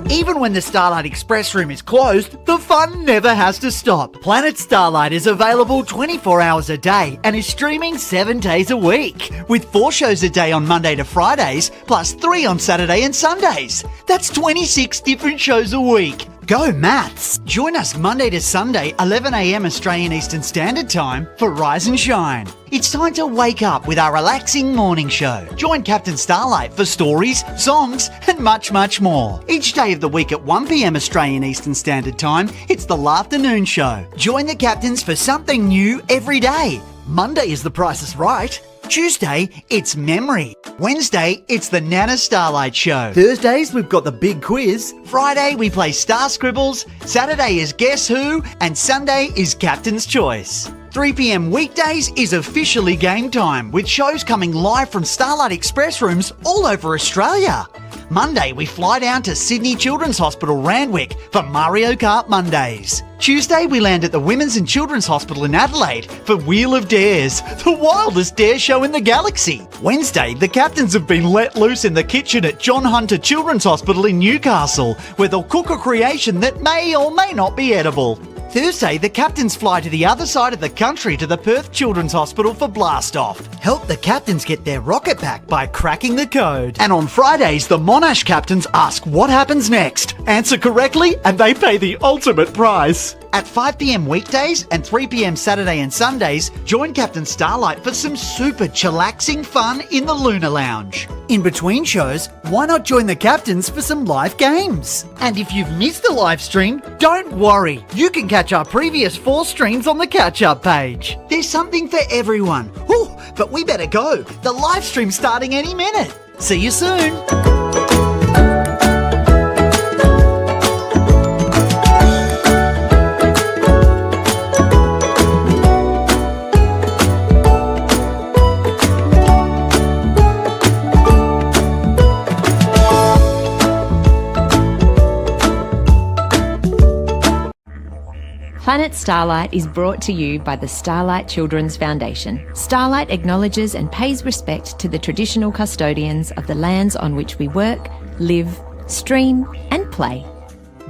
Even when the Starlight Express room is closed, the fun never has to stop. Planet Starlight is available 24 hours a day and is streaming 7 days a week, with 4 shows a day on Monday to Fridays, plus 3 on Saturday and Sundays. That's 26 different shows a week. Go maths! Join us Monday to Sunday, 11 a.m. Australian Eastern Standard Time for Rise and Shine. It's time to wake up with our relaxing morning show. Join Captain Starlight for stories, songs, and much, much more. Each day of the week at 1 p.m. Australian Eastern Standard Time, it's the Afternoon Show. Join the captains for something new every day. Monday is The Price is Right. Tuesday, it's Memory. Wednesday, it's the Nana Starlight Show. Thursdays, we've got the Big Quiz. Friday, we play Star Scribbles. Saturday is Guess Who. And Sunday is Captain's Choice. 3 p.m. weekdays is officially game time, with shows coming live from Starlight Express rooms all over Australia. Monday, we fly down to Sydney Children's Hospital, Randwick for Mario Kart Mondays. Tuesday, we land at the Women's and Children's Hospital in Adelaide for Wheel of Dares, the wildest dare show in the galaxy. Wednesday, the captains have been let loose in the kitchen at John Hunter Children's Hospital in Newcastle, where they'll cook a creation that may or may not be edible. Thursday, the captains fly to the other side of the country to the Perth Children's Hospital for Blast-Off. Help the captains get their rocket back by cracking the code. And on Fridays, the Monash captains ask what happens next. Answer correctly and they pay the ultimate prize. At 5 p.m. weekdays and 3 p.m. Saturday and Sundays, join Captain Starlight for some super chillaxing fun in the Lunar Lounge. In between shows, why not join the captains for some live games? And if you've missed the live stream, don't worry. You can catch our previous 4 streams on the catch-up page. There's something for everyone. Whew, but we better go. The live stream's starting any minute. See you soon. Planet Starlight is brought to you by the Starlight Children's Foundation. Starlight acknowledges and pays respect to the traditional custodians of the lands on which we work, live, stream and play.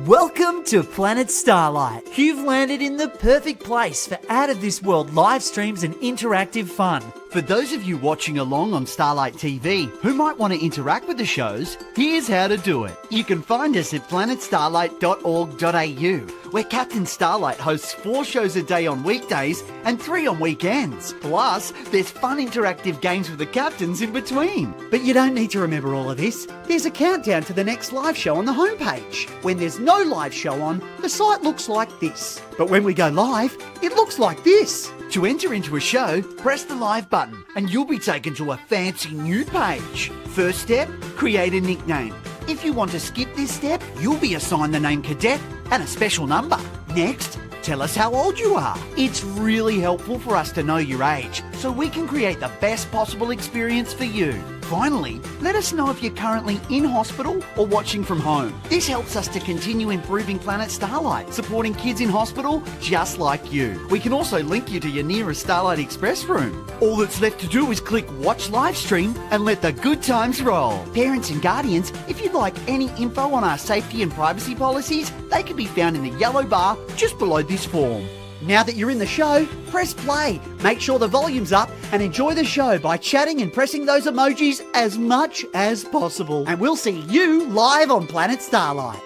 Welcome to Planet Starlight. You've landed in the perfect place for out-of-this-world live streams and interactive fun. For those of you watching along on Starlight TV who might want to interact with the shows, here's how to do it. You can find us at planetstarlight.org.au, where Captain Starlight hosts 4 shows a day on weekdays and 3 on weekends. Plus, there's fun interactive games with the captains in between. But you don't need to remember all of this. There's a countdown to the next live show on the homepage. When there's no live show on, the site looks like this. But when we go live, it looks like this. To enter into a show, press the live button and you'll be taken to a fancy new page. First step, create a nickname. If you want to skip this step, you'll be assigned the name Cadet and a special number. Next, tell us how old you are. It's really helpful for us to know your age so we can create the best possible experience for you. Finally, let us know if you're currently in hospital or watching from home. This helps us to continue improving Planet Starlight, supporting kids in hospital just like you. We can also link you to your nearest Starlight Express room. All that's left to do is click Watch Live Stream and let the good times roll. Parents and guardians, if you'd like any info on our safety and privacy policies, they can be found in the yellow bar just below this form. Now that you're in the show, press play. Make sure the volume's up and enjoy the show by chatting and pressing those emojis as much as possible. And we'll see you live on Planet Starlight.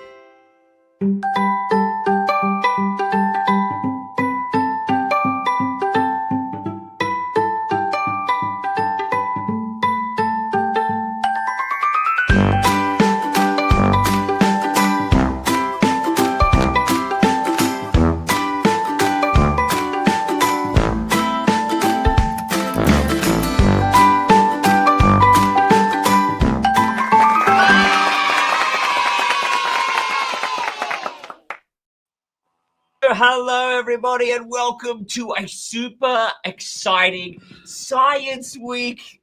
Hello, everybody, and welcome to a super exciting Science Week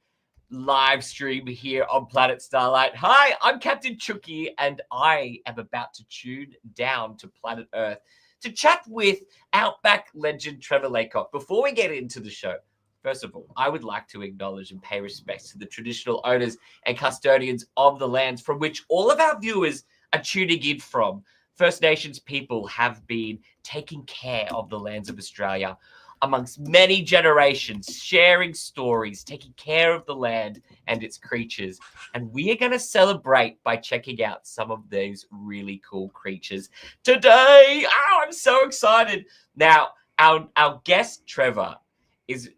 live stream here on Planet Starlight. Hi, I'm Captain Chucky, and I am about to tune down to planet Earth to chat with Outback legend Trevor Laycock. Before we get into the show, first of all, I would like to acknowledge and pay respects to the traditional owners and custodians of the lands from which all of our viewers are tuning in from. First Nations people have been taking care of the lands of Australia amongst many generations, sharing stories, taking care of the land and its creatures. And we are going to celebrate by checking out some of these really cool creatures today. Oh, I'm so excited. Now, our guest, Trevor,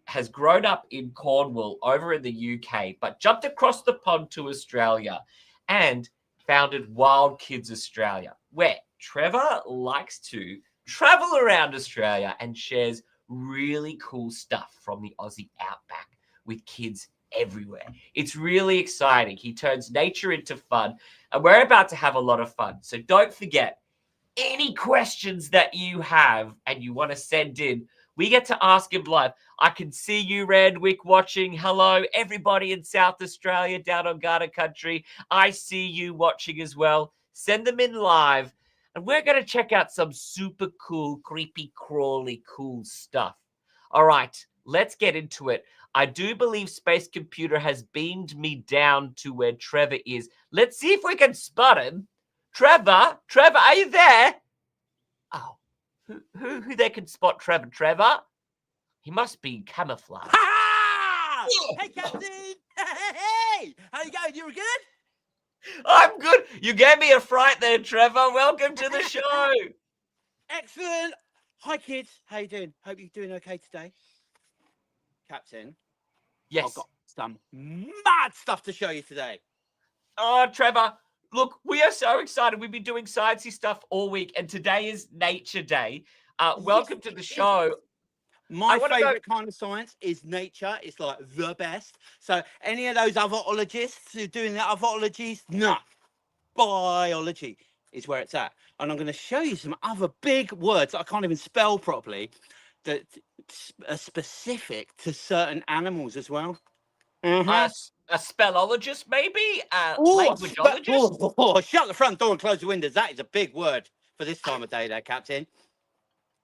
has grown up in Cornwall over in the UK, but jumped across the pond to Australia and founded Wild Kids Australia, where Trevor likes to travel around Australia and shares really cool stuff from the Aussie Outback with kids everywhere. It's really exciting. He turns nature into fun, and we're about to have a lot of fun. So don't forget, any questions that you have and you want to send in, we get to ask him live. I can see you, Randwick, watching. Hello, everybody in South Australia down on Garda Country. I see you watching as well. Send them in live. And we're going to check out some super cool, creepy, crawly, cool stuff. All right, let's get into it. I do believe Space Computer has beamed me down to where Trevor is. Let's see if we can spot him. Trevor, are you there? Oh, who there can spot Trevor? Trevor? He must be camouflaged. Ha! Hey, Captain! Hey! How you going? You were good? I'm good. You gave me a fright there, Trevor. Welcome to the show. Excellent. Hi, kids. How you doing? Hope you're doing okay today. Captain, Yes. I've got some mad stuff to show you today. Oh, Trevor, look, we are so excited. We've been doing sciencey stuff all week, and today is Nature Day. Welcome to the show. My favourite kind of science is nature. It's like the best. So any of those otherologists who are doing the otherologies, nah. Biology is where it's at. And I'm going to show you some other big words that I can't even spell properly that are specific to certain animals as well. A spellologist, maybe? Oh, Languageologist? Shut the front door and close the windows. That is a big word for this time of day there, Captain.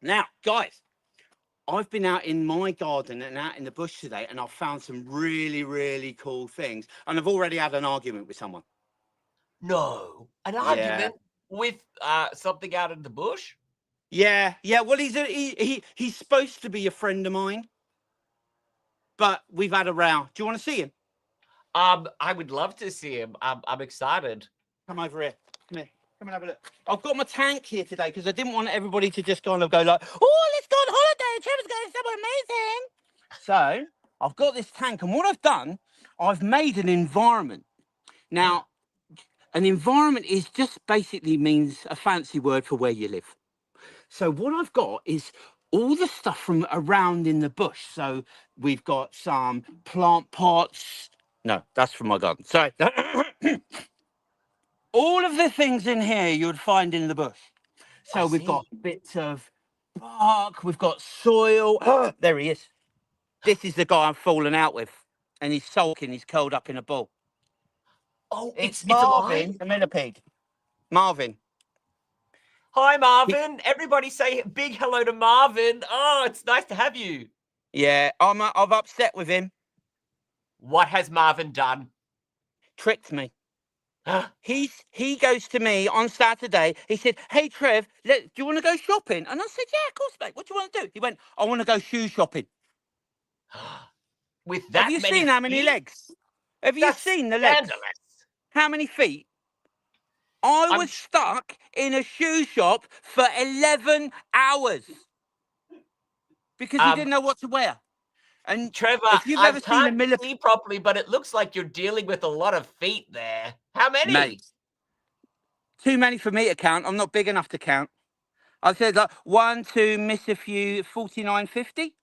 Now, guys, I've been out in my garden and out in the bush today, and I've found some really, really cool things. And I've already had an argument with someone. No. An argument with something out in the bush? Yeah. Well, he's supposed to be a friend of mine, but we've had a row. Do you want to see him? I would love to see him. I'm excited. Come over here. Come here. Come and have a look. I've got my tank here today because I didn't want everybody to just kind of go like, oh, let's go on holiday. Trevor's going somewhere amazing. So I've got this tank, and what I've done, I've made an environment. Now, an environment is just basically means a fancy word for where you live. So what I've got is all the stuff from around in the bush. So we've got some plant pots. No, that's from my garden. Sorry. All of the things in here you would find in the bush. So we've got bits of bark, we've got soil. There he is. This is the guy I'm falling out with. And he's sulking, he's curled up in a ball. Oh, It's Marvin, Marvin, the millipede. Marvin. Hi, Marvin. Everybody say big hello to Marvin. Oh, it's nice to have you. Yeah, I've upset with him. What has Marvin done? Tricked me. He goes to me on Saturday. He said, hey, Trev, do you want to go shopping? And I said, yeah, of course, mate. What do you want to do? He went, I want to go shoe shopping. With that, have you seen how many legs? Have you seen the legs? How many feet? I was stuck in a shoe shop for 11 hours because he didn't know what to wear. And Trevor, if you've ever seen a millipede see properly, but it looks like you're dealing with a lot of feet there. How many? Mate, too many for me to count. I'm not big enough to count. I said like 1, 2, miss a few, 49, 50.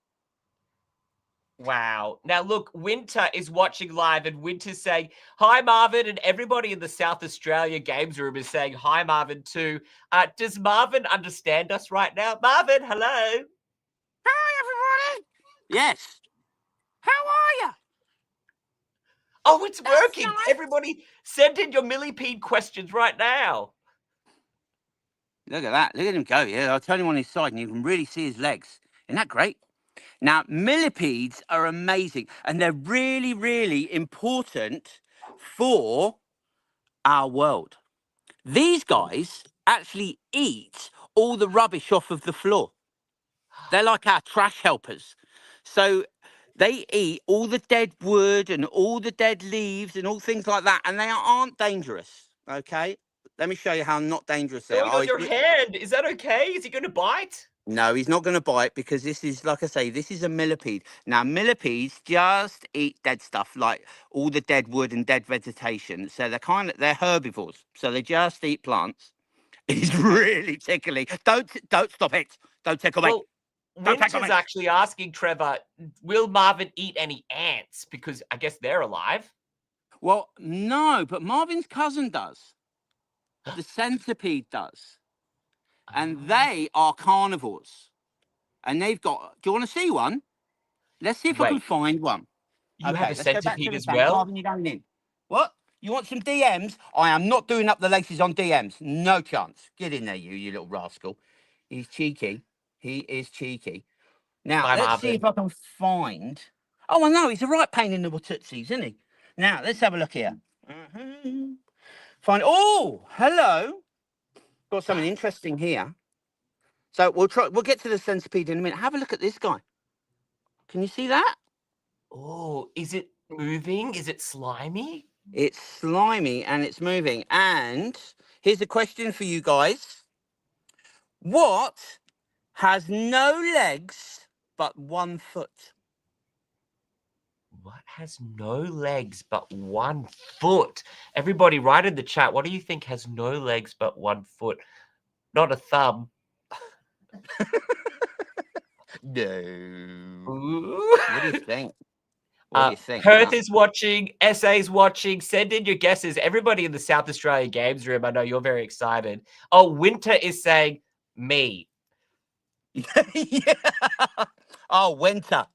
Wow. Now, look, Winter is watching live, and Winter's saying, hi, Marvin, and everybody in the South Australia Games Room is saying, hi, Marvin, too. Does Marvin understand us right now? Marvin, hello. Hi, everybody. Yes. How are you? Oh, it's working. Nice. Everybody, send in your millipede questions right now. Look at that. Look at him go. Yeah, I'll turn him on his side, and you can really see his legs. Isn't that great? Now, millipedes are amazing, and they're really, really important for our world. These guys actually eat all the rubbish off of the floor. They're like our trash helpers. So they eat all the dead wood and all the dead leaves and all things like that, and they aren't dangerous. Okay, let me show you how not dangerous they Going are. on your hand. Is that okay? Is he going to bite? No, he's not going to bite because this is, like I say, this is a millipede. Now, millipedes just eat dead stuff, like all the dead wood and dead vegetation. So they're herbivores. So they just eat plants. It's really tickly. Don't stop it. Don't tickle me. Well, Don't tickle Winter's me. actually asking Trevor, will Marvin eat any ants? Because I guess they're alive. Well, no, but Marvin's cousin does. The centipede does. And they are carnivores. And they've got, do you want to see one? Let's see if I can Wait, find one. you have a Let's go back to centipede the as tank. well? Marvin, you're going in. What? You want some DMs? I am not doing up the laces on DMs. No chance. Get in there, you little rascal. He's cheeky. He is cheeky. Now, Bye, let's see Marvin. if I can find... Oh, I know. He's a right pain in the tootsies, isn't he? Now, let's have a look here. Find... Oh, hello. Got something interesting here. So we'll get to the centipede in a minute. Have a look at this guy. Can you see that? Oh, is it moving? Is it slimy? It's slimy and it's moving. And here's a question for you guys. What has no legs but 1 foot? What has no legs but 1 foot? Everybody, write in the chat. What do you think has no legs but 1 foot? Not a thumb. No. Ooh. What do you think? What do you think? Perth is watching. SA's watching. Send in your guesses. Everybody in the South Australia Games room, I know you're very excited. Oh, Winter is saying me. Yeah. Oh, Winter.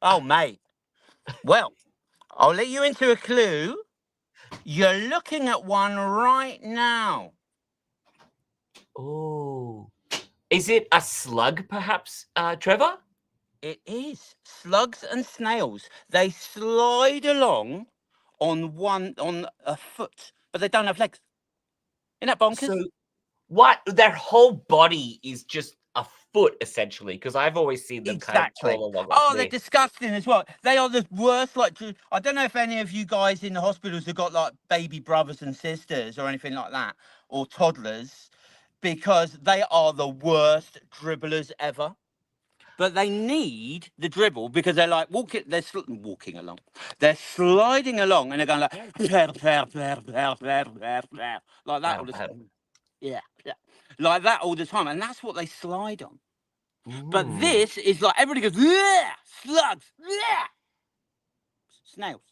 Oh, mate. Well, I'll let you into a clue. You're looking at one right now. Oh. Is it a slug, perhaps, Trevor? It is. Slugs and snails. They slide along on a foot, but they don't have legs. Isn't that bonkers? So, what? Their whole body is just a foot, essentially, because I've always seen them kind of crawl along. Oh, like they're this. disgusting as well. They are the worst. Like, I don't know if any of you guys in the hospitals have got like baby brothers and sisters or anything like that, or toddlers, because they are the worst dribblers ever. But they need the dribble because they're like walking along. They're sliding along and they're going like that all the time. Yeah, like that all the time, and that's what they slide on. But this is like everybody goes slugs, snails,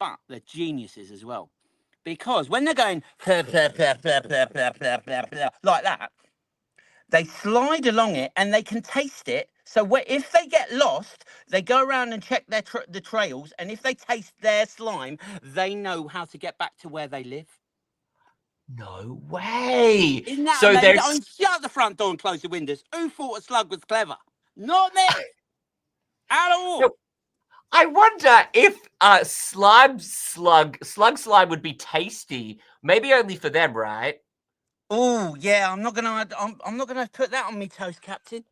but they're geniuses as well because when they're going like that, they slide along it and they can taste it. So if they get lost, they go around and check the trails, and if they taste their slime, they know how to get back to where they live. No way. Isn't that so amazing? there's I mean, shut the front door and close the windows. Who thought a slug was clever? Not me. At all. So, I wonder if slime would be tasty. Maybe only for them, right? Oh yeah, I'm not gonna put that on me toast, Captain.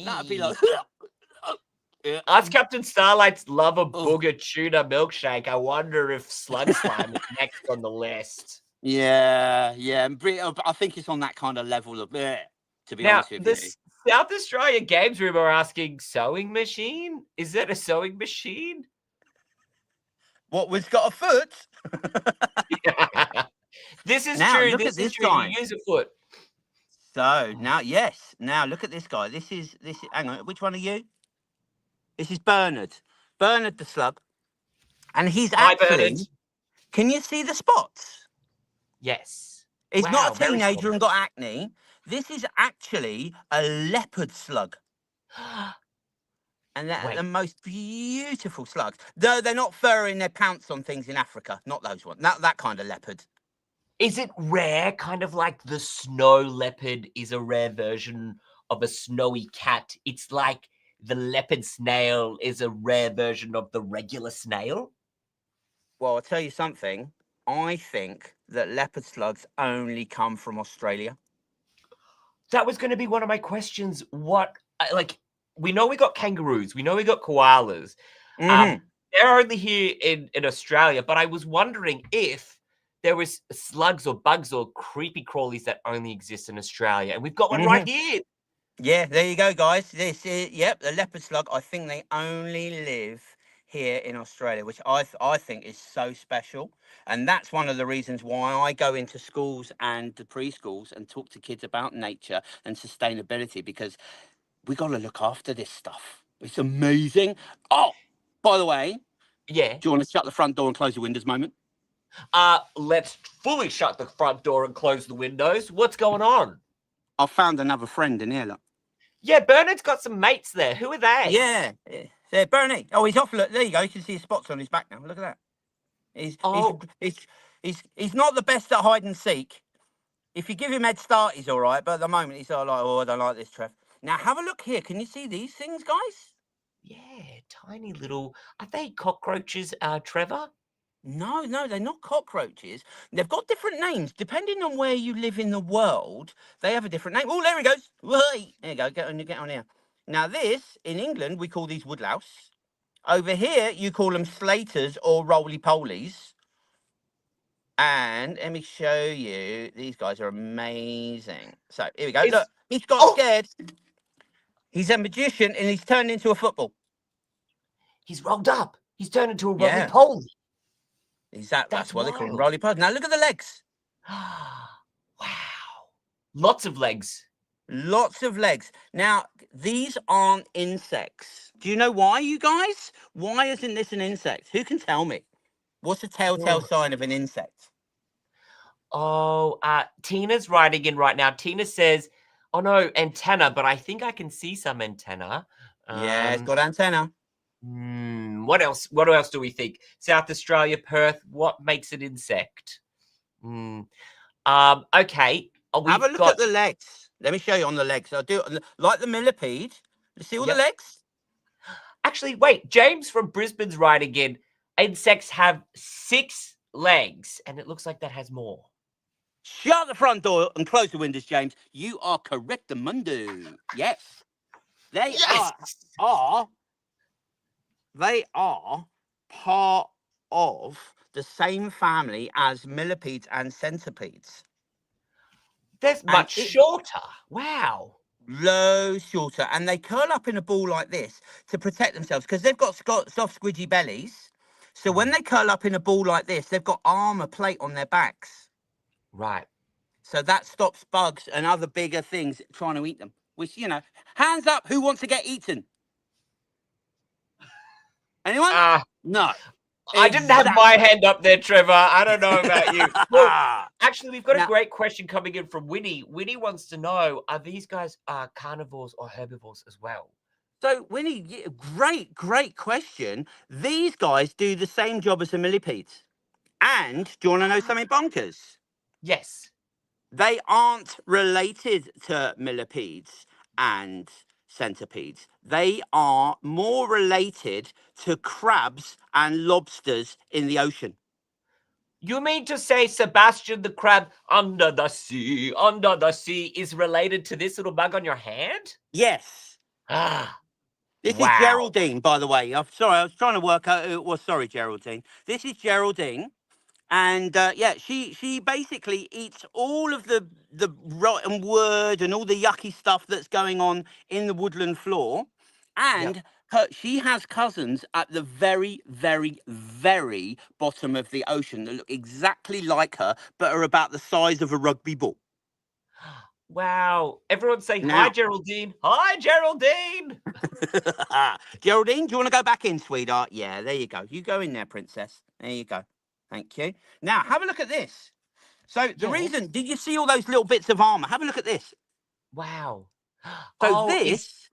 That'd be like. Us Captain Starlight's love a booger tuna milkshake. I wonder if slug slime is next on the list. Yeah. I think it's on that kind of level of to be honest with you. The South Australia Games Room are asking sewing machine. Is that a sewing machine? What was got a foot? This is now, true. Look this at this is true. guy. You use a foot. So now, yes. Now look at this guy. This is. Hang on. Which one are you? This is Bernard. Bernard the slug, and he's actually. Bernard. Can you see the spots? Yes. He's not a very teenager cool. and got acne. This is actually a leopard slug. And they're the most beautiful slugs. Though they're not furring their pants on things in Africa. Not those ones. Not that kind of leopard. Is it rare? Kind of like the snow leopard is a rare version of a snowy cat. It's like the leopard snail is a rare version of the regular snail. Well, I'll tell you something. I think that leopard slugs only come from Australia. That was going to be one of my questions. We know we got kangaroos, we know we got koalas. They're only here in Australia, but I was wondering if there was slugs or bugs or creepy crawlies that only exist in Australia, and we've got one right here. Yeah, there you go, guys. This is, yep, the leopard slug. I think they only live here in Australia, which I think is so special. And that's one of the reasons why I go into schools and the preschools and talk to kids about nature and sustainability, because we got to look after this stuff. It's amazing. Oh, by the way, Yeah. do you want to shut the front door and close the windows moment? Let's fully shut the front door and close the windows. What's going on? I found another friend in here, look. Yeah, Bernard's got some mates there. Who are they? Yeah. There, Bernie. Oh, he's off. Look, there you go. You can see his spots on his back now. Look at that. He's not the best at hide and seek. If you give him head start, he's all right. But at the moment, he's all like, oh, I don't like this, Trev. Now, have a look here. Can you see these things, guys? Yeah, tiny little. Are they cockroaches, Trevor? No, they're not cockroaches. They've got different names. Depending on where you live in the world, they have a different name. Oh, there he goes. Whee! There you go. Get on here. Now, this, in England, we call these woodlouse. Over here, you call them slaters or roly-polies. And let me show you. These guys are amazing. So, here we go. Look, he's got scared. He's a magician, and he's turned into a football. He's rolled up. He's turned into a roly-poly. Exactly. That's why they call them roly-polies. Now, look at the legs. Wow. Lots of legs. Lots of legs. Now, these aren't insects. Do you know why, you guys? Why isn't this an insect? Who can tell me? What's a telltale sign of an insect? Oh, Tina's writing in right now. Tina says, oh no, antenna, but I think I can see some antenna. Yeah, it's got antenna. What else? What else do we think? South Australia, Perth, what makes an insect? Okay. Have a look at the legs. Let me show you on the legs. I'll do it like the millipede. You see all the legs? Actually, wait. James from Brisbane's writing in. Insects have 6 legs, and it looks like that has more. Shut the front door and close the windows, James. You are correct, Mundo. Yes. They are part of the same family as millipedes and centipedes. They're much shorter. Wow. Low shorter. And they curl up in a ball like this to protect themselves because they've got soft, squidgy bellies. So when they curl up in a ball like this, they've got armor plate on their backs. Right. So that stops bugs and other bigger things trying to eat them. Which, you know, hands up, who wants to get eaten? Anyone? No. I didn't have my hand up there, Trevor. I don't know about you. Well, actually, we've got a great question coming in from Winnie. Winnie wants to know, are these guys carnivores or herbivores as well? So, Winnie, great question. These guys do the same job as the millipedes. And do you want to know something bonkers? Yes. They aren't related to millipedes and centipedes. They are more related to crabs and lobsters in the ocean. You mean to say Sebastian the crab under the sea is related to this little bug on your hand? Yes. This is Geraldine, by the way. I'm sorry, I was trying to work out who it was. Sorry, Geraldine. This is Geraldine. And she basically eats all of the rotten wood and all the yucky stuff that's going on in the woodland floor. And she has cousins at the very, very, very bottom of the ocean that look exactly like her, but are about the size of a rugby ball. Wow. Everyone say hi, Geraldine. Hi, Geraldine. Geraldine, do you want to go back in, sweetheart? Yeah, there you go. You go in there, princess. There you go. Thank you. Now, have a look at this. So the reason, did you see all those little bits of armor? Have a look at this. Wow. So this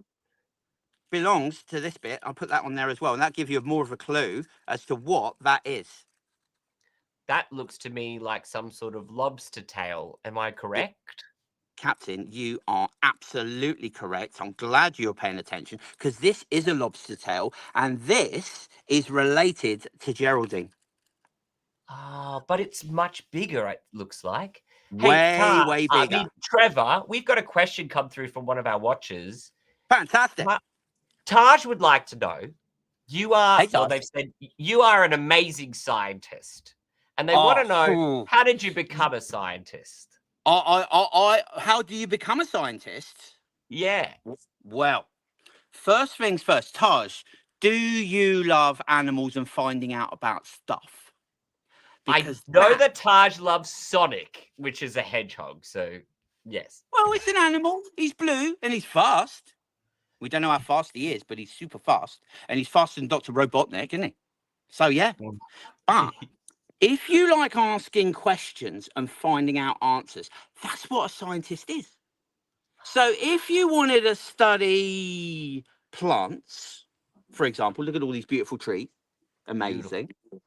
belongs to this bit. I'll put that on there as well. And that'll give you more of a clue as to what that is. That looks to me like some sort of lobster tail. Am I correct? Captain, you are absolutely correct. I'm glad you're paying attention because this is a lobster tail and this is related to Geraldine. Oh, but it's much bigger, it looks like. Way bigger. Trevor, we've got a question come through from one of our watchers. Fantastic. Taj would like to know, Hey, Taj. they've said you are an amazing scientist. And they want to know, how did you become a scientist? How do you become a scientist? Yeah. Well, first things first, Taj, do you love animals and finding out about stuff? Because I know that Taj loves Sonic, which is a hedgehog. So, yes. Well, it's an animal. He's blue and he's fast. We don't know how fast he is, but he's super fast. And he's faster than Dr. Robotnik, isn't he? So, yeah. But if you like asking questions and finding out answers, that's what a scientist is. So if you wanted to study plants, for example, look at all these beautiful trees. Amazing. Beautiful.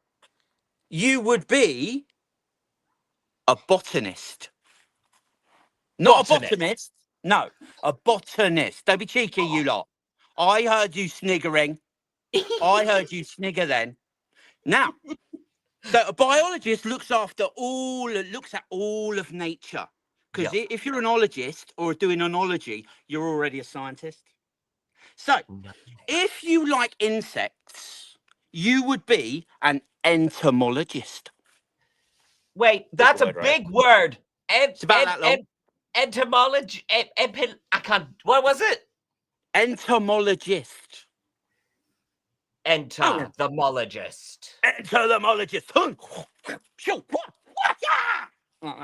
You would be a botanist. Not a botanist. No, a botanist. Don't be cheeky, you lot. I heard you sniggering. I heard you snigger then. Now, so a biologist looks at all of nature. Because if you're an ologist or doing onology, you're already a scientist. So if you like insects, you would be an entomologist. Wait, that's a big word. It's about that long. Entomology. I can't. What was it? Entomologist. Enter the mologist. Enter the mologist.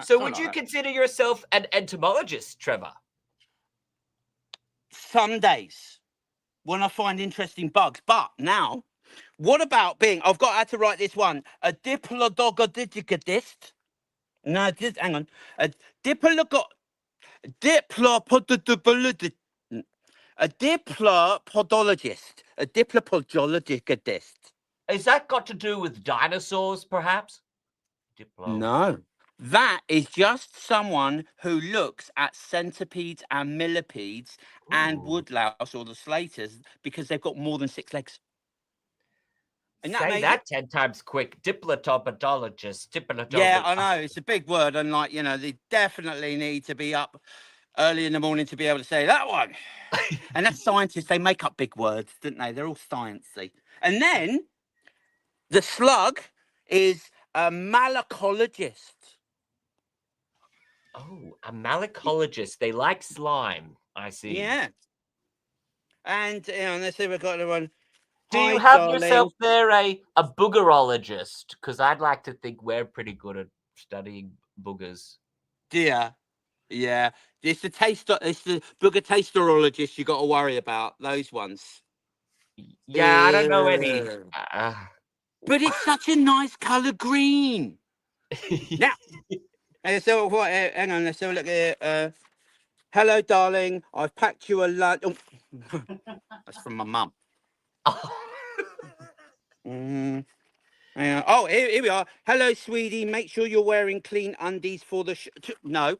So would you consider yourself an entomologist, Trevor? Some days when I find interesting bugs. But now, what about being, I had to write this one, a diplodocodist. No, just hang on. A diplopodologist. A diplopodologist. Is that got to do with dinosaurs, perhaps? No. That is just someone who looks at centipedes and millipedes and woodlouse or the slaters because they've got more than 6 legs. Say that 10 times quick. Diplopodologist. Yeah, I know. It's a big word. And they definitely need to be up early in the morning to be able to say that one. And that's scientists. They make up big words, don't they? They're all sciencey. And then the slug is a malacologist. Oh, a malacologist. They like slime. I see. Yeah. And let's see, we've got one. Do you have yourself there a boogerologist? Because I'd like to think we're pretty good at studying boogers. Yeah. It's the booger tasterologist you got to worry about, those ones. Yeah, I don't know any. But it's such a nice colour green. Now, so what? Hang on, let's have a look here. Hello, darling. I've packed you a lunch. Oh. That's from my mum. Oh, here we are. Hello, sweetie. Make sure you're wearing clean undies for the no.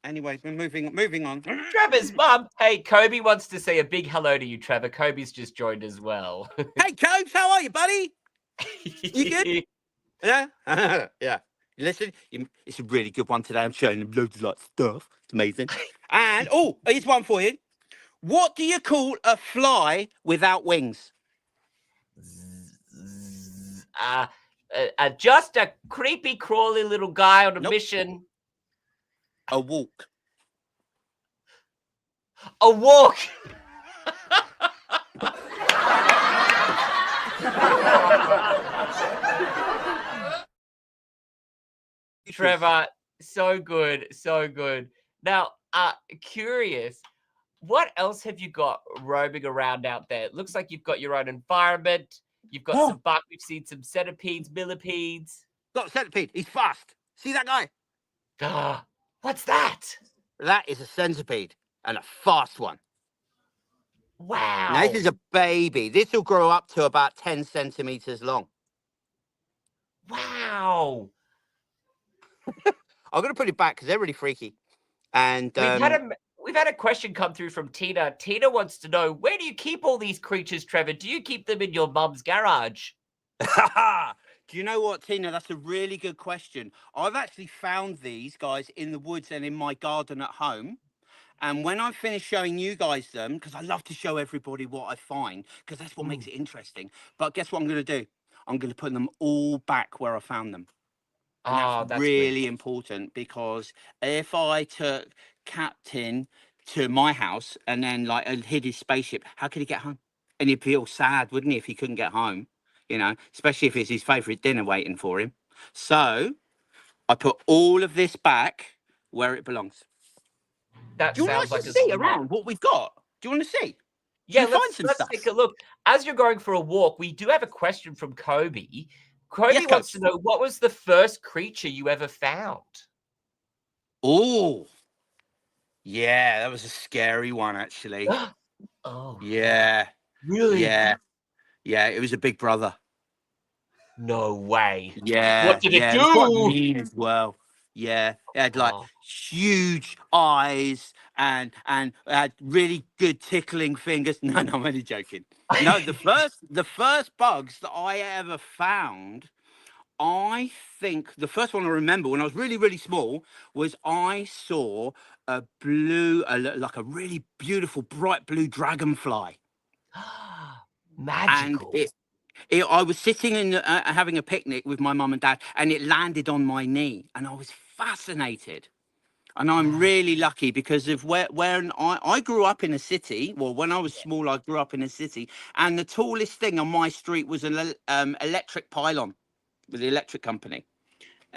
Anyway, we're moving on. Trevor's mum. Hey, Kobe wants to say a big hello to you, Trevor. Kobe's just joined as well. Hey, Kobe, how are you, buddy? You good? Yeah? Yeah. Listen, it's a really good one today. I'm showing them loads of stuff. It's amazing. And, here's one for you. What do you call a fly without wings? Just a creepy, crawly little guy on a mission. A walk. A walk. Trevor, so good, so good. Now, curious, what else have you got roaming around out there? It looks like you've got your own environment. You've got some buck. We've seen some centipedes, millipedes. Got a centipede. He's fast. See that guy? What's that? That is a centipede and a fast one. Wow. Now, this is a baby. This will grow up to about 10 centimeters long. Wow. I'm going to put it back because they're really freaky. And we've had a question come through from Tina. Tina wants to know, where do you keep all these creatures, Trevor? Do you keep them in your mum's garage? Do you know what, Tina? That's a really good question. I've actually found these guys in the woods and in my garden at home. And when I finish showing you guys them, because I love to show everybody what I find, because that's what makes it interesting. But guess what I'm going to do? I'm going to put them all back where I found them. And that's good. really important, because if I took Captain to my house and then like hid his spaceship, how could he get home? And he'd feel sad, wouldn't he, if he couldn't get home? You know, especially if it's his favourite dinner waiting for him. So I put all of this back where it belongs. That Do you want sounds us like to a see smart- around what we've got? Do you want to see? Yeah, Should we find let's some take stuff? a look. As you're going for a walk, we do have a question from Kobe. Kobe Yes, wants Coach. to know, what was the first creature you ever found? Oh, yeah, that was a scary one, actually. Oh, Yeah, really? yeah, yeah. It was a big brother. No way. Yeah, What did it yeah. It was quite do? mean as well. Yeah, it had like Oh. huge eyes and had really good tickling fingers. No, I'm only joking. No, the first bugs that I ever found, I think the first one I remember when I was really, really small was I saw a blue, like a really beautiful bright blue dragonfly. And Magical. I was sitting in having a picnic with my mum and dad, and it landed on my knee, and I was fascinated. And I'm really lucky because of when I grew up in a city. Well, when I was small, I grew up in a city, and the tallest thing on my street was an electric pylon with the electric company.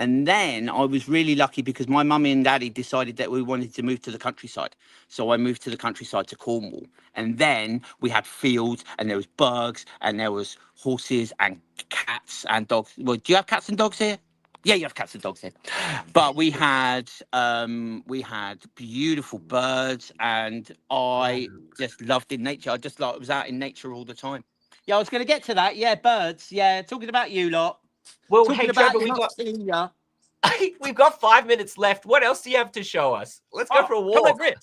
And then I was really lucky because my mummy and daddy decided that we wanted to move to the countryside. So I moved to the countryside to Cornwall. And then we had fields and there was bugs and there was horses and cats and dogs. Well, do you have cats and dogs here? Yeah, you have cats and dogs here. But we had beautiful birds, and I just loved in nature. I just like was out in nature all the time. Yeah, I was going to get to that. Yeah, birds. Yeah, talking about you lot. Well, Talking hey, about Trevor, you not seeing ya. we've got 5 minutes left. What else do you have to show us? Let's go for a Come walk. over here.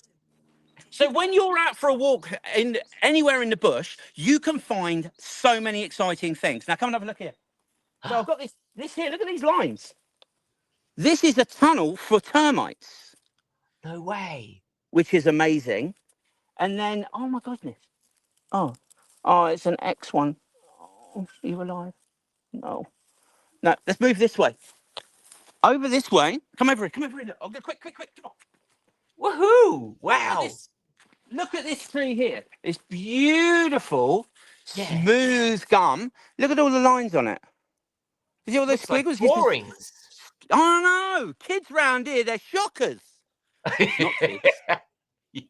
So when you're out for a walk in anywhere in the bush, you can find so many exciting things. Now come and have a look here. So I've got this here. Look at these lines. This is a tunnel for termites, No way. which is amazing. And then, oh my goodness. Oh, it's an X one. Oh, are you alive? No. No, let's move this way. Over this way. Come over here. Come over here. I'll go quick. Come on. Woohoo! Look at Wow. this. Look at this tree here. It's beautiful, Yeah. smooth gum. Look at all the lines on it. You see all those Looks like squiggles? drawings. I don't know. Kids round here, they're shockers. Not kids.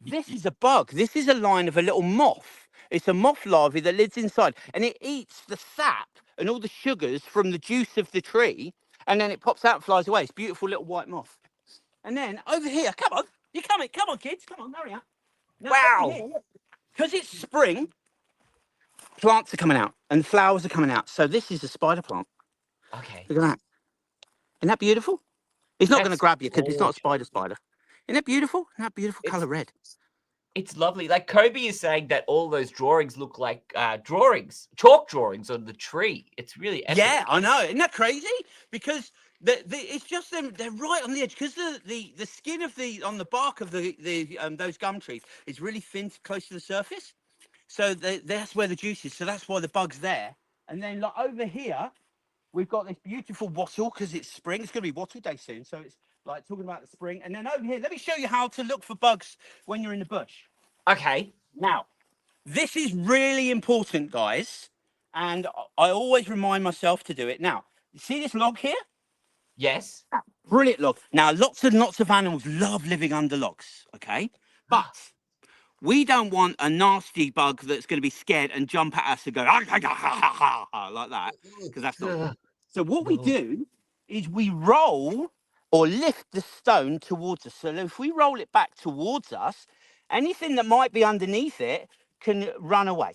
This is a bug. This is a line of a little moth. It's a moth larvae that lives inside, and it eats the sap and all the sugars from the juice of the tree, and then it pops out and flies away. It's a beautiful little white moth. And then over here, come on. You're coming. Come on, kids. Come on, hurry up. Now, Wow. because it's spring, plants are coming out and flowers are coming out. So this is a spider plant. Okay. Look at that. Isn't that beautiful? It's not going to That's grab you because it's not a gorgeous. spider. Isn't that beautiful? Isn't that beautiful It's- color red? It's lovely. Like Kobe is saying that all those drawings look like chalk drawings on the tree. It's really epic. Yeah, I know. Isn't that crazy? Because it's just them. They're right on the edge because the skin of on the bark of those gum trees is really thin, close to the surface. So that's where the juice is. So that's why the bug's there. And then like over here, we've got this beautiful wattle because it's spring. It's going to be wattle day soon. So it's like talking about the spring. And then over here, let me show you how to look for bugs when you're in the bush. Okay. Now, this is really important, guys. And I always remind myself to do it. Now, you see this log here? Yes. Brilliant log. Now, lots and lots of animals love living under logs, okay? But we don't want a nasty bug that's going to be scared and jump at us and go like that, because that's not good. So what we do is we roll or lift the stone towards us. So if we roll it back towards us, anything that might be underneath it can run away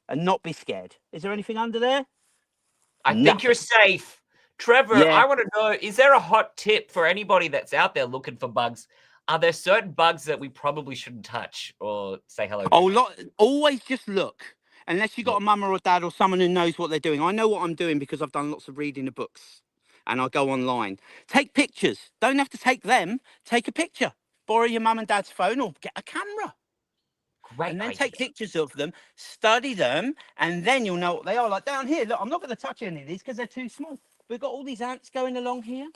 and not be scared. Is there anything under there? I think you're safe. Trevor, Yeah. I want to know, is there a hot tip for anybody that's out there looking for bugs? Are there certain bugs that we probably shouldn't touch or say hello to? Always just look. unless you've got a mum or a dad or someone who knows what they're doing. I know what I'm doing because I've done lots of reading of books and I go online. Take pictures. Don't have to take them. Take a picture. Borrow your mum and dad's phone or get a camera. Great And then idea. take pictures of them, study them, and then you'll know what they are. Like down here, look, I'm not going to touch any of these because they're too small. We've got all these ants going along here.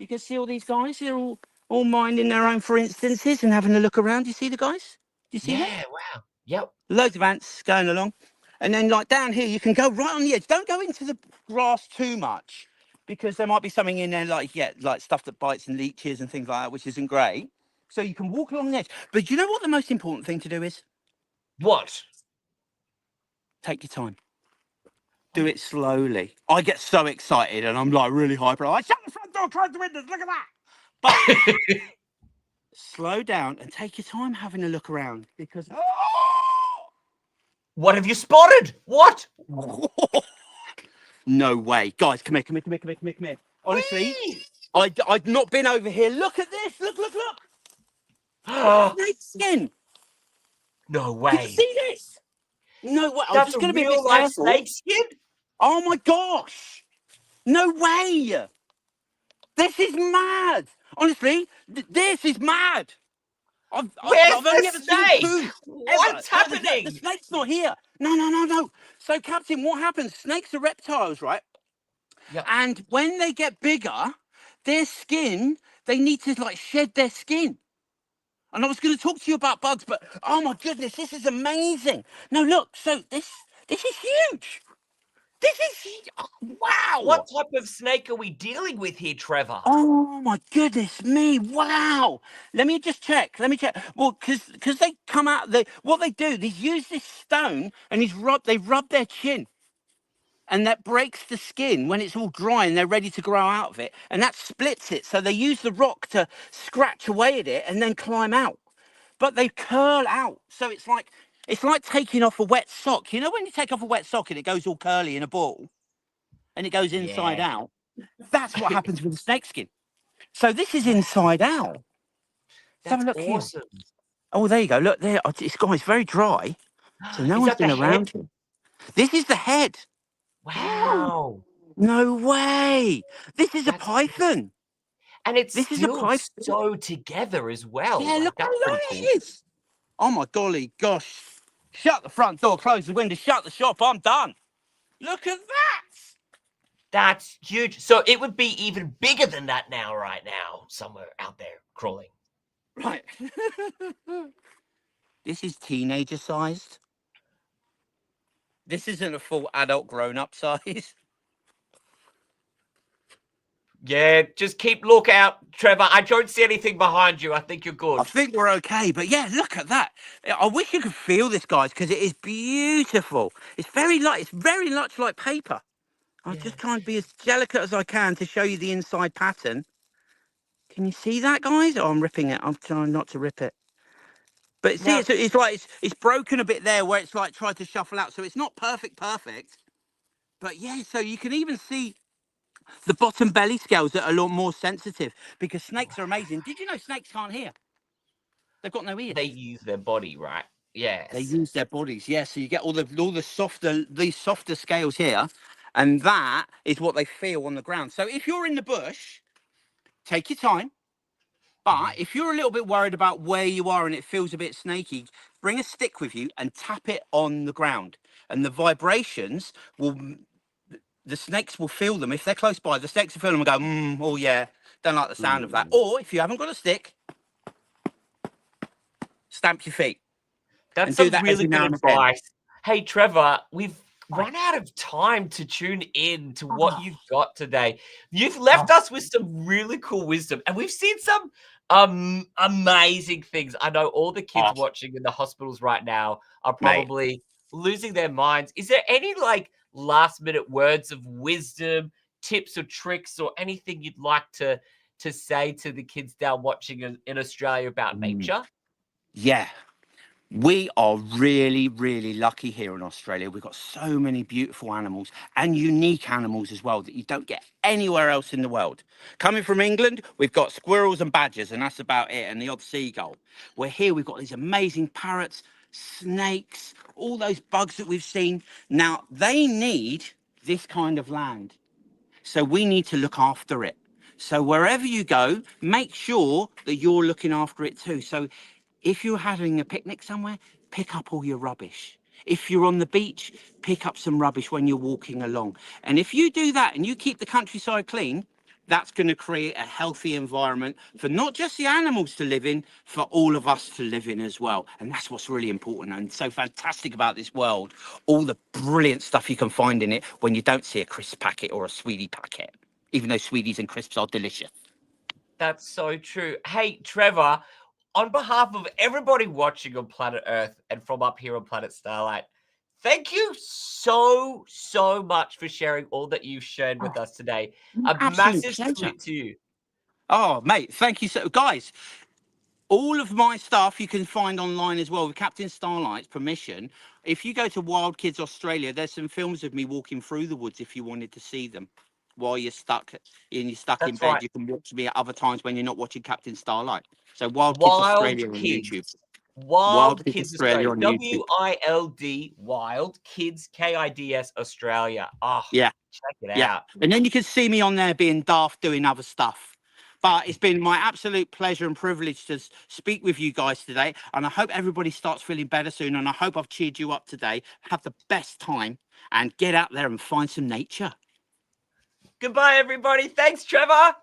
You can see all these guys. They're all minding their own for instances and having a look around. You see the guys? Do you see them? Yeah, wow. Yep. Loads of ants going along. And then like down here, you can go right on the edge. Don't go into the grass too much because there might be something in there like stuff that bites and leeches and things like that, which isn't great. So you can walk along the edge. But you know what the most important thing to do is? What? Take your time. Do it slowly. I get so excited and I'm like really hyper. I shut the front door, close the windows, look at that. But slow down and take your time having a look around because What have you spotted? What? no way. Guys, come here. Honestly, I'd not been over here. Look at this. Look. Snake skin. No Did way. you see this? No way. I'm That's just a going to be a bit real life careful. snake skin? Oh my gosh. No way. This is mad. Honestly, this is mad. I've Where's only the ever seen two. snake? What's happening? The snake's not here. No. So, Captain, what happens? Snakes are reptiles, right? Yep. And when they get bigger, their skin, they need to like shed their skin. And I was going to talk to you about bugs, but oh my goodness, this is amazing. No, look, so this is huge. This is wow. What type of snake are we dealing with here, Trevor? Oh my goodness me! Wow. Let me check. Well, because they come out. What they do, they use this stone and they rub their chin, and that breaks the skin when it's all dry and they're ready to grow out of it, and that splits it. So they use the rock to scratch away at it and then climb out. But they curl out, so it's like taking off a wet sock. You know when you take off a wet sock and it goes all curly in a ball, and it goes inside out. That's what happens with the snake skin. So this is inside out. Let's have a look awesome. here. Oh, there you go. Look there. It's very dry. So no Is one's that been the around head? here. This is the head. Wow. No way. This is a python. And it's This is a still python. so together as well. Yeah, look how that's long pretty it cool. is. Oh my golly gosh. Shut the front door, close the window, shut the shop. I'm done. Look at that. That's huge. So it would be even bigger than that right now, somewhere out there crawling. Right. This is teenager sized. This isn't a full adult grown up size. Yeah, just keep lookout, Trevor. I don't see anything behind you. I think you're good. I think we're okay, but yeah, look at that. I wish you could feel this, guys, because it is beautiful. It's very much like paper. I just try and be as delicate as I can to show you the inside pattern. Can you see that, guys? Oh, I'm ripping it. I'm trying not to rip it. But see, it's like it's broken a bit there where it's like tried to shuffle out. So it's not perfect. But yeah, so you can even see the bottom belly scales that are a lot more sensitive because snakes are amazing. Did you know snakes can't hear? They've got no ears. They use their body, right? Yes. They use their bodies, yeah. So you get all these softer scales here, and that is what they feel on the ground. So if you're in the bush, take your time. But if you're a little bit worried about where you are and it feels a bit snaky, bring a stick with you and tap it on the ground. And the vibrations the snakes will feel them. If they're close by, the snakes will feel them and go, oh yeah, don't like the sound of that. Or if you haven't got a stick, stamp your feet. That's some really good advice. Hey, Trevor, we've run out of time to tune in to what you've got today. You've left us with some really cool wisdom, and we've seen some amazing things. I know all the kids watching in the hospitals right now are probably losing their minds. Is there any last-minute words of wisdom, tips or tricks, or anything you'd like to say to the kids down watching in Australia about nature? Yeah. We are really, really lucky here in Australia. We've got so many beautiful animals and unique animals as well that you don't get anywhere else in the world. Coming from England, we've got squirrels and badgers, and that's about it, and the odd seagull. We're here, we've got these amazing parrots, snakes, all those bugs that we've seen. Now, they need this kind of land. So we need to look after it. So wherever you go, make sure that you're looking after it too. So if you're having a picnic somewhere, pick up all your rubbish. If you're on the beach, pick up some rubbish when you're walking along. And if you do that and you keep the countryside clean, that's going to create a healthy environment for not just the animals to live in, for all of us to live in as well. And that's what's really important and so fantastic about this world. All the brilliant stuff you can find in it when you don't see a crisp packet or a sweetie packet, even though sweeties and crisps are delicious. That's so true. Hey, Trevor, on behalf of everybody watching on Planet Earth and from up here on Planet Starlight, thank you so much for sharing all that you've shared with us today. A massive salute to you. Oh, mate, thank you. So, guys, all of my stuff you can find online as well with Captain Starlight's permission. If you go to Wild Kids Australia, there's some films of me walking through the woods if you wanted to see them. While you're stuck in That's bed, right. you can watch me at other times when you're not watching Captain Starlight. So Wild Kids Australia on YouTube. Wild Kids Australia. on YouTube. WILD, Wild Kids, KIDS Australia. Oh, Yeah. check it out. And then you can see me on there being daft doing other stuff. But it's been my absolute pleasure and privilege to speak with you guys today. And I hope everybody starts feeling better soon. And I hope I've cheered you up today. Have the best time and get out there and find some nature. Goodbye, everybody. Thanks, Trevor.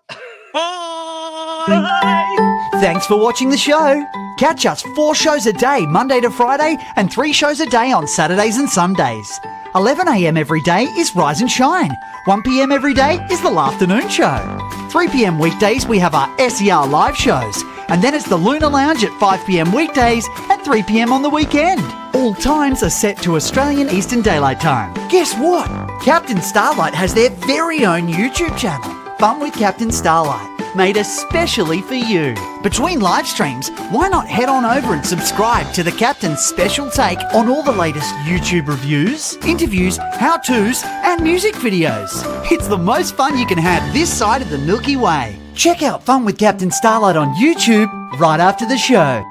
Bye. Bye. Thanks for watching the show. Catch us 4 shows a day, Monday to Friday, and 3 shows a day on Saturdays and Sundays. 11 a.m. every day is Rise and Shine. 1 p.m. every day is The Afternoon Show. 3 p.m. weekdays we have our SER live shows. And then it's the Lunar Lounge at 5 p.m. weekdays and 3 p.m. on the weekend. All times are set to Australian Eastern Daylight Time. Guess what? Captain Starlight has their very own YouTube channel, Fun With Captain Starlight, made especially for you. Between live streams, why not head on over and subscribe to the Captain's special take on all the latest YouTube reviews, interviews, how-tos, and music videos. It's the most fun you can have this side of the Milky Way. Check out Fun With Captain Starlight on YouTube right after the show.